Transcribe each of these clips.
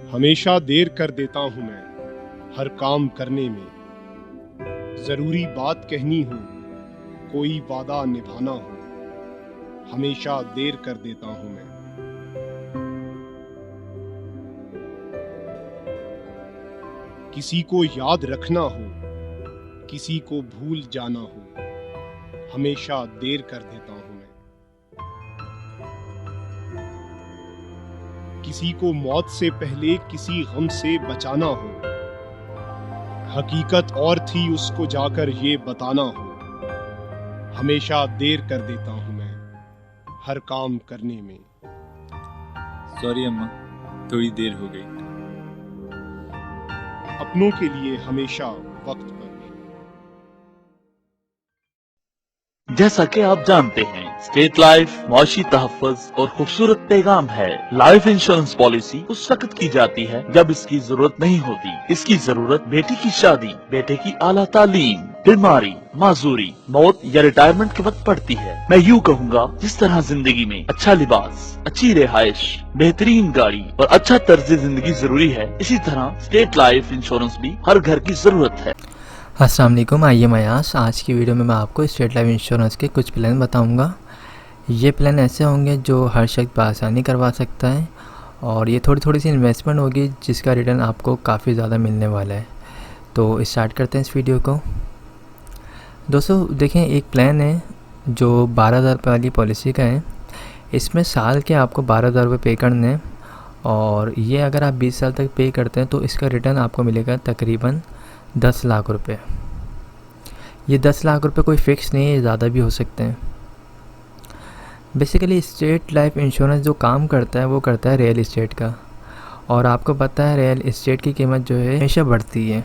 हमेशा देर कर देता हूं मैं हर काम करने में। जरूरी बात कहनी हो, कोई वादा निभाना हो, हमेशा देर कर देता हूं मैं। किसी को याद रखना हो, किसी को भूल जाना हो, हमेशा देर कर देता हूं मैं। किसी को मौत से पहले किसी गम से बचाना हो, हकीकत और थी उसको जाकर ये बताना हो, हमेशा देर कर देता हूं मैं हर काम करने में। सॉरी अम्मा, थोड़ी देर हो गई। अपनों के लिए हमेशा वक्त पर। जैसा कि आप जानते हैं, स्टेट लाइफ मुआशी तहफ़्फ़ुज़ और खूबसूरत पैगाम है। लाइफ इंश्योरेंस पॉलिसी उस वक्त की जाती है जब इसकी जरूरत नहीं होती। इसकी जरूरत बेटी की शादी, बेटे की आला तालीम, बीमारी, माजूरी, मौत या रिटायरमेंट के वक्त पड़ती है। मैं यूँ कहूँगा, जिस तरह जिंदगी में अच्छा लिबास, अच्छी रिहाइश, बेहतरीन गाड़ी और अच्छा तर्ज जिंदगी जरूरी है, इसी तरह स्टेट लाइफ इंश्योरेंस भी हर घर की जरूरत है। अस्सलाम वालेकुम, आइए मयास। आज की वीडियो में मैं आपको स्टेट लाइफ इंश्योरेंस के कुछ प्लान बताऊंगा। ये प्लान ऐसे होंगे जो हर शख्स बआसानी करवा सकता है और ये थोड़ी सी इन्वेस्टमेंट होगी जिसका रिटर्न आपको काफ़ी ज़्यादा मिलने वाला है। तो स्टार्ट करते हैं इस वीडियो को। दोस्तों देखें, एक प्लान है जो 12,000 रुपये वाली पॉलिसी का है। इसमें साल के आपको 12,000 रुपये पे करने हैं और ये अगर आप 20 साल तक पे करते हैं तो इसका रिटर्न आपको मिलेगा तकरीबन 10 लाख रुपए। ये 10 लाख रुपए कोई फ़िक्स नहीं है, ज़्यादा भी हो सकते हैं। बेसिकली स्टेट लाइफ इंश्योरेंस जो काम करता है वो करता है रियल इस्टेट का, और आपको पता है रियल इस्टेट की कीमत जो है हमेशा बढ़ती है।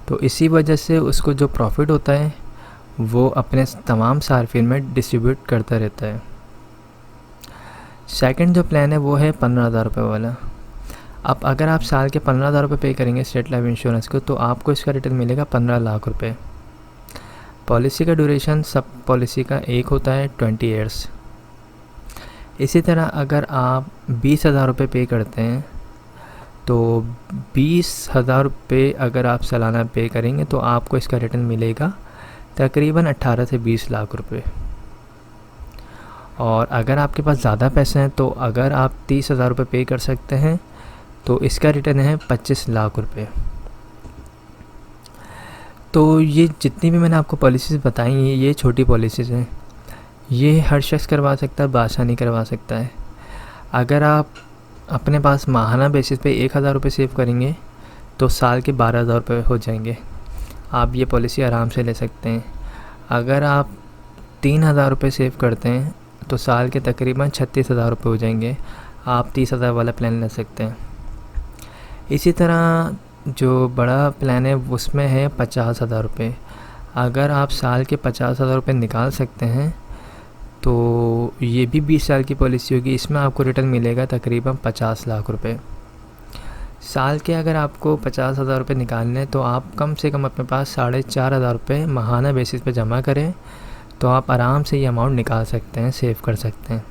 तो इसी वजह से उसको जो प्रॉफिट होता है वो अपने तमाम सार्फिन में डिस्ट्रीब्यूट करता रहता है। सेकंड जो प्लान है वो है 15,000 रुपये वाला। अब अगर आप साल के 15,000 रुपये पे करेंगे स्टेट लाइफ इंश्योरेंस को तो आपको इसका रिटर्न मिलेगा 15 लाख रुपए। पॉलिसी का ड्यूरेशन सब पॉलिसी का एक होता है 20 ईयर्स। इसी तरह अगर आप 20,000 रुपये पे करते हैं तो 20,000 रुपये अगर आप सालाना पे करेंगे तो आपको इसका रिटर्न मिलेगा तकरीबन 18 से 20 लाख रुपए। और अगर आपके पास ज़्यादा पैसे हैं तो अगर आप 30,000 रुपये पे कर सकते हैं तो इसका रिटर्न है 25 लाख रुपए। तो ये जितनी भी मैंने आपको पॉलिसीज़ बताई हैं ये छोटी पॉलिसीज़ हैं, ये हर शख्स करवा सकता है, बआसानी करवा सकता है। अगर आप अपने पास माहाना बेसिस पे 1,000 रुपये सेव करेंगे तो साल के 12,000 रुपये हो जाएंगे। आप ये पॉलिसी आराम से ले सकते हैं। अगर आप 3,000 रुपये सेव करते हैं तो साल के तकरीबन 36,000 रुपये हो जाएंगे। आप 30,000 वाला प्लान ले सकते हैं। इसी तरह जो बड़ा प्लान है उसमें है 50,000 रुपये। अगर आप साल के 50,000 रुपये निकाल सकते हैं तो ये भी 20 साल की पॉलिसी होगी। इसमें आपको रिटर्न मिलेगा तकरीबन 50 लाख रुपए। साल के अगर आपको 50,000 रुपये निकालने हैं तो आप कम से कम अपने पास 4,500 रुपये माहाना बेसिस पे जमा करें तो आप आराम से ये अमाउंट निकाल सकते हैं, सेव कर सकते हैं।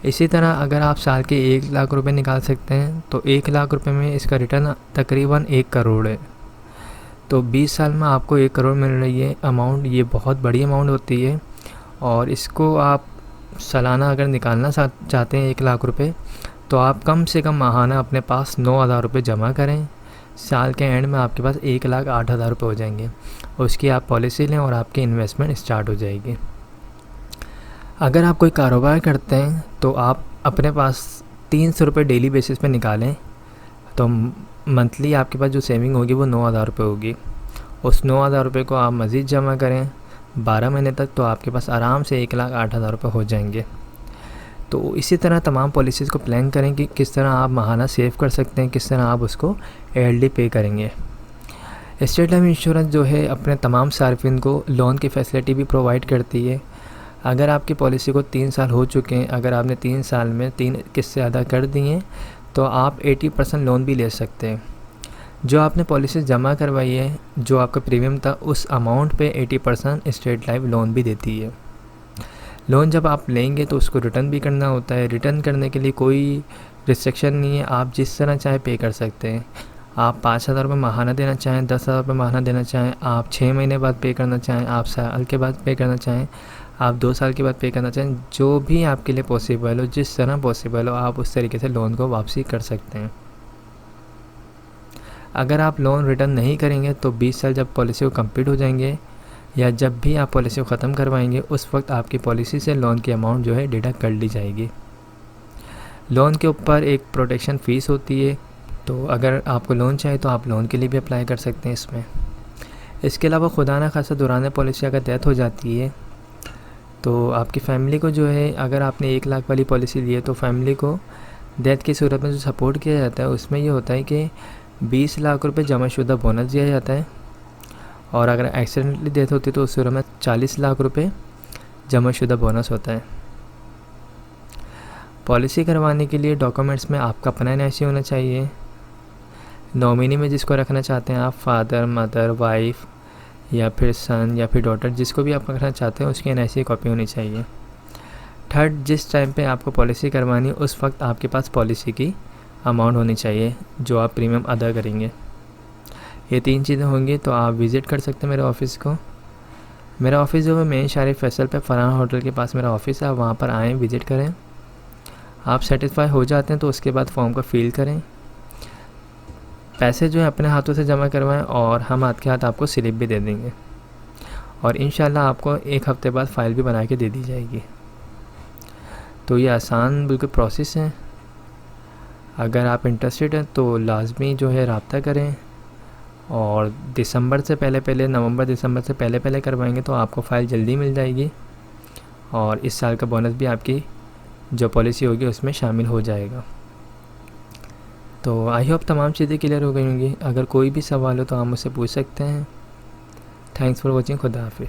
इसी तरह अगर आप साल के 1 लाख रुपए निकाल सकते हैं तो 1 लाख रुपए में इसका रिटर्न तकरीबन 1 करोड़ है। तो 20 साल में आपको 1 करोड़ मिल रही है अमाउंट। ये बहुत बड़ी अमाउंट होती है और इसको आप सालाना अगर निकालना चाहते हैं 1 लाख रुपए तो आप कम से कम माहाना अपने पास 9,000 रुपये जमा करें। साल के एंड में आपके पास 1,08,000 रुपये हो जाएंगे। उसकी आप पॉलिसी लें और आपकी इन्वेस्टमेंट स्टार्ट हो जाएगी। अगर आप कोई कारोबार करते हैं तो आप अपने पास 300 रुपये डेली बेसिस पे निकालें तो मंथली आपके पास जो सेविंग होगी वो 9,000 रुपये होगी। उस 9,000 रुपये को आप मज़ीद जमा करें 12 महीने तक तो आपके पास आराम से 1,08,000 रुपये हो जाएंगे। तो इसी तरह तमाम पॉलिसीज़ को प्लान करें कि किस तरह आप माहाना सेव कर सकते हैं, किस तरह आप उसको ईयरली पे करेंगे। स्टेट लाइफ इंश्योरेंस जो है अपने तमाम सार्फिन को लोन की फैसिलिटी भी प्रोवाइड करती है। अगर आपकी पॉलिसी को 3 साल हो चुके हैं, अगर आपने 3 साल में 3 किस्तें अदा कर दी हैं तो आप 80% लोन भी ले सकते हैं। जो आपने पॉलिसी जमा करवाई है, जो आपका प्रीमियम था उस अमाउंट पे 80% स्टेट लाइफ लोन भी देती है। लोन जब आप लेंगे तो उसको रिटर्न भी करना होता है। रिटर्न करने के लिए कोई रिस्ट्रिक्शन नहीं है, आप जिस तरह चाहे पे कर सकते हैं। आप 5,000 रुपये माहाना देना चाहें, 10,000 रुपये माहाना देना चाहें, आप 6 महीने बाद पे करना चाहें, आप साल के बाद पे करना चाहें, आप 2 साल के बाद पे करना चाहें, जो भी आपके लिए पॉसिबल हो, जिस तरह पॉसिबल हो, आप उस तरीके से लोन को वापसी कर सकते हैं। अगर आप लोन रिटर्न नहीं करेंगे तो 20 साल जब पॉलिसी को कंप्लीट हो जाएंगे या जब भी आप पॉलिसी को ख़त्म करवाएंगे, उस वक्त आपकी पॉलिसी से लोन की अमाउंट जो है डिडक्ट कर ली जाएगी। लोन के ऊपर एक प्रोटेक्शन फ़ीस होती है, तो अगर आपको लोन चाहिए तो आप लोन के लिए भी अप्लाई कर सकते हैं इसमें। इसके अलावा खुदा ना खासा दौरान पॉलिसी अगर डेथ हो जाती है तो आपकी फ़ैमिली को जो है, अगर आपने 1 लाख वाली पॉलिसी ली है तो फैमिली को डेथ की सूरत में जो सपोर्ट किया जाता है उसमें ये होता है कि 20 लाख रुपए जमाशुदा बोनस दिया जाता है, और अगर एक्सीडेंटली डेथ होती है तो उस सूरत में 40 लाख रुपए जमाशुदा बोनस होता है। पॉलिसी करवाने के लिए डॉक्यूमेंट्स में आपका अपना NIC होना चाहिए। नॉमिनी में जिसको रखना चाहते हैं आप, फादर, मदर, वाइफ या फिर सन या फिर डॉटर, जिसको भी आप रखना चाहते हैं उसकी NIC कॉपी होनी चाहिए। थर्ड, जिस टाइम पे आपको पॉलिसी करवानी है उस वक्त आपके पास पॉलिसी की अमाउंट होनी चाहिए जो आप प्रीमियम अदा करेंगे। ये 3 चीज़ें होंगी तो आप विज़िट कर सकते हैं मेरे ऑफ़िस को। मेरा ऑफ़िस जो है मेन शारिफ फैसल पे फरहान होटल के पास मेरा ऑफ़िस है, आप वहाँ पर आएँ, विज़िट करें। आप सेटिस्फाई हो जाते हैं तो उसके बाद फॉर्म को फिल करें, पैसे जो है अपने हाथों से जमा करवाएं और हम हाथ के हाथ आपको स्लिप भी दे देंगे, और इंशाल्लाह आपको 1 हफ़्ते बाद फ़ाइल भी बना के दे दी जाएगी। तो ये आसान बिल्कुल प्रोसेस है। अगर आप इंटरेस्टेड हैं तो लाजमी जो है रब्ता करें, और दिसंबर से पहले नवंबर दिसंबर से पहले करवाएंगे तो आपको फ़ाइल जल्दी मिल जाएगी, और इस साल का बोनस भी आपकी जो पॉलिसी होगी उसमें शामिल हो जाएगा। तो आई होप तमाम चीज़ें क्लियर हो गई होंगी। अगर कोई भी सवाल हो तो आप मुझसे पूछ सकते हैं। Thanks for watching. खुदा हाफिज़।